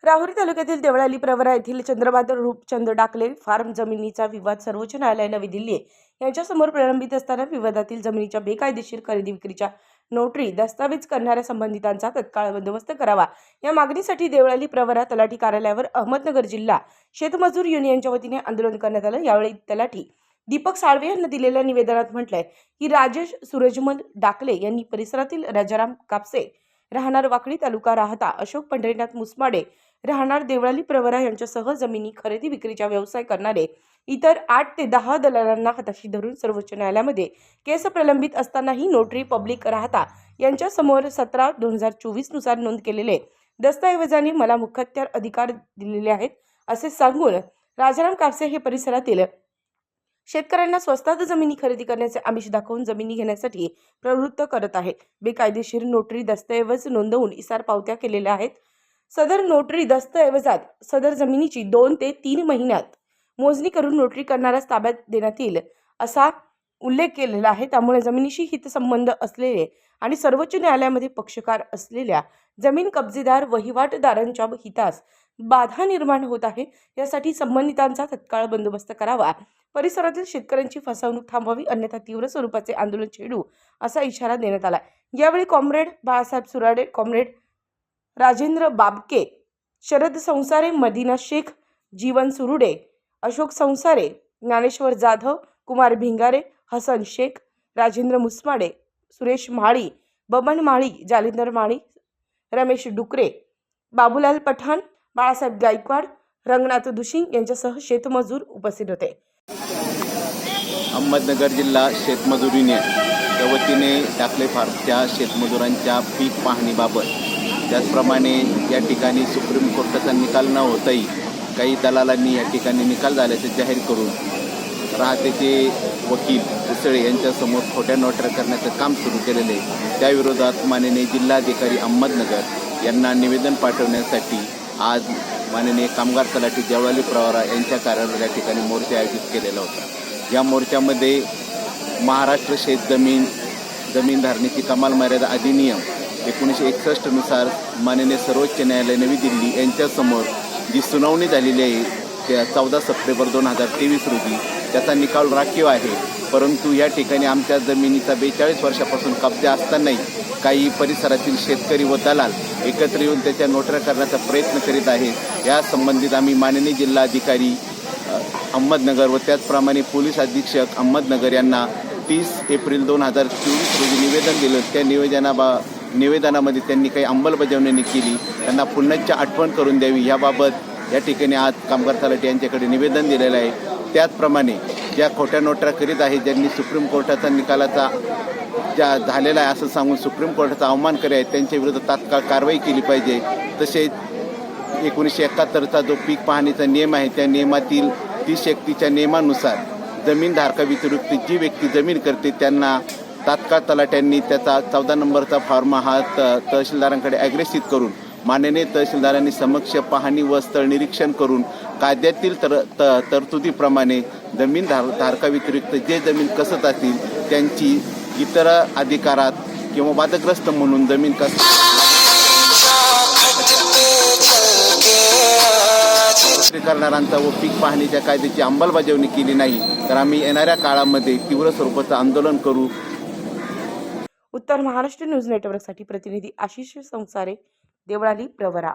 राहुरी तालुक्यातील देवळाली प्रवरा येथील चंद्रभागा रूपचंद डाकले फार्म जमिनीचा विवाद सर्वोच्च न्यायालय नवी दिल्ली यांच्यासमोर प्रलंबित असताना विवादातील जमिनीच्या बेकायदेशीर खरेदी विक्रीच्या नोटरी दस्तावेज करणाऱ्या संबंधितांचा तत्काळ बंदोबस्त करावा या मागणीसाठी देवळाली प्रवरा तलाठी कार्यालयावर अहमदनगर जिल्हा शेतमजूर युनियनच्या वतीने आंदोलन करण्यात आलं। यावेळी तलाठी दीपक साळवे यांनी दिलेल्या निवेदनात म्हटलंय की राजेश सूरजमल डाकले यांनी परिसरातील राजाराम कापसे राहणार वाकडी तालुका राहता, अशोक पंढरीनाथ मुसमाडे राहणार देवळाली प्रवरा यांच्यासह जमिनी खरेदी विक्रीचा व्यवसाय करणारे इतर 8 ते 10 दलालांना हाताशी धरून सर्वोच्च न्यायालयामध्ये केस प्रलंबित असतानाही नोटरी पब्लिक राहता यांच्या समोर 17/2024 नुसार नोंद केलेले दस्तऐवजाने मला मुखत्यार अधिकार दिलेले आहेत असे सांगून राजाराम कापसे हे परिसरातील शेतकऱ्यांना स्वस्तात जमिनी खरेदी करण्याचे आमिष दाखवून जमिनी घेण्यासाठी प्रवृत्त करत आहे। बेकायदेशीर नोटरी दस्तऐवज नोंदवून इसार पावत्या केलेल्या आहेत। सदर नोटरी दस्तऐवजात सदर जमिनीची 2 ते 3 महिन्यात मोजणी करून नोटरी करणाऱ्यास ताब्यात देण्यात येईल असा उल्लेख केलेला आहे। त्यामुळे जमिनीशी हितसंबंध असलेले आणि सर्वोच्च न्यायालयामध्ये पक्षकार असलेल्या जमीन कब्जेदार वहिवाटदारांच्या हितास बाधा निर्माण होत आहे। यासाठी संबंधितांचा तत्काळ बंदोबस्त करावा, परिसरातील शेतकऱ्यांची फसवणूक थांबवावी, अन्यथा तीव्र स्वरूपाचे आंदोलन छेडू असा इशारा देण्यात आला। यावेळी कॉम्रेड बाळासाहेब सुराडे, कॉम्रेड राजेंद्र बाबके, शरद संसारे, मदीना शेख, जीवन सुरुडे, अशोक संसारे, ज्ञानेश्वर जाधव, कुमार भिंगारे, हसन शेख, राजेंद्र मुसमाडे, सुरेश माळी, बबन माळी, जालिंदर माळी, रमेश डुकरे, बाबूलाल पठाण, बाळासाहेब गायकवाड, रंगनाथ दुशिंग यांच्यासह शेतमजूर उपस्थित होते। अहमदनगर जिल्हा शेतमजूर युनियनच्या वतीने डाकले फार्मच्या शेतमजुरांच्या पीक पाहणीबाबत, त्याचप्रमाणे या ठिकाणी सुप्रीम कोर्टाचा निकाल न होताही काही दलालांनी या ठिकाणी निकाल झाल्याचे जाहीर करून राहतेचे वकील उसळे यांच्यासमोर खोट्या नोटऱ्या करण्याचं काम सुरू केलेले, त्याविरोधात माननीय जिल्हाधिकारी अहमदनगर यांना निवेदन पाठवण्यासाठी आज माननीय कामगार तलाठी देवळाली प्रवरा यांच्या कार्यालयात या ठिकाणी मोर्चा आयोजित केलेला होता। या मोर्चामध्ये महाराष्ट्र शेत जमीन धारणेची कमाल मर्यादा अधिनियम 1961 नुसार माननीय सर्वोच्च न्यायालय नवी दिल्ली यांच्यासमोर जी सुनावणी झालेली आहे त्या 14 सप्टेंबर 2023 रोजी त्याचा निकाल राखीव आहे। परंतु या ठिकाणी आमच्या जमिनीचा 42 वर्षापासून कब्जा असतानाही काही परिसरातील शेतकरी व दलाल एकत्र येऊन त्याच्या नोटऱ्या करण्याचा प्रयत्न करीत आहेत। या संबंधित आम्ही माननीय जिल्हाधिकारी अहमदनगर व त्याचप्रमाणे पोलीस अधीक्षक अहमदनगर यांना 30 एप्रिल 2024 रोजी निवेदन दिलं। त्या निवेदनामध्ये त्यांनी काही अंमलबजावणी केली, त्यांना पुन्हा आठवण करून द्यावी याबाबत या ठिकाणी आज कामगार तलाठी यांच्याकडे निवेदन दिलेलं आहे। त्याचप्रमाणे ज्या खोट्या नोटऱ्या करीत आहेत, ज्यांनी सुप्रीम कोर्टाचा निकालाचा ज्या झालेला आहे असं सांगून सुप्रीम कोर्टाचा अवमान करे आहेत, त्यांच्या विरुद्ध तात्काळ कारवाई केली पाहिजे। तसेच 1971चा जो पीक पाहणीचा नियम आहे त्या नियमातील 30-31च्या नियमानुसार जमीनधारकाव्यतिरिक्त जी व्यक्ती जमीन करते त्यांना तात्काळ तलाट्यांनी त्याचा 14 नंबरचा फॉर्म हा तहसीलदारांकडे अग्रेसित करून माननीय तहसीलदारांनी समक्ष पाहणी व स्थळ निरीक्षण करून कायद्यातील तरतुदीप्रमाणे जमीन धारकाव्यतिरिक्त जे जमीन कसत असतील त्यांची इतर अधिकारात किंवा वादग्रस्त म्हणून जमीन करणाऱ्यांचा व पीक पाहणीच्या कायद्याची अंमलबजावणी केली नाही तर आम्ही येणाऱ्या काळामध्ये तीव्र स्वरूपाचं आंदोलन करू। उत्तर महाराष्ट्र न्यूज नेटवर्कसाठी प्रतिनिधी आशिष संसारे, देवळाली प्रवरा।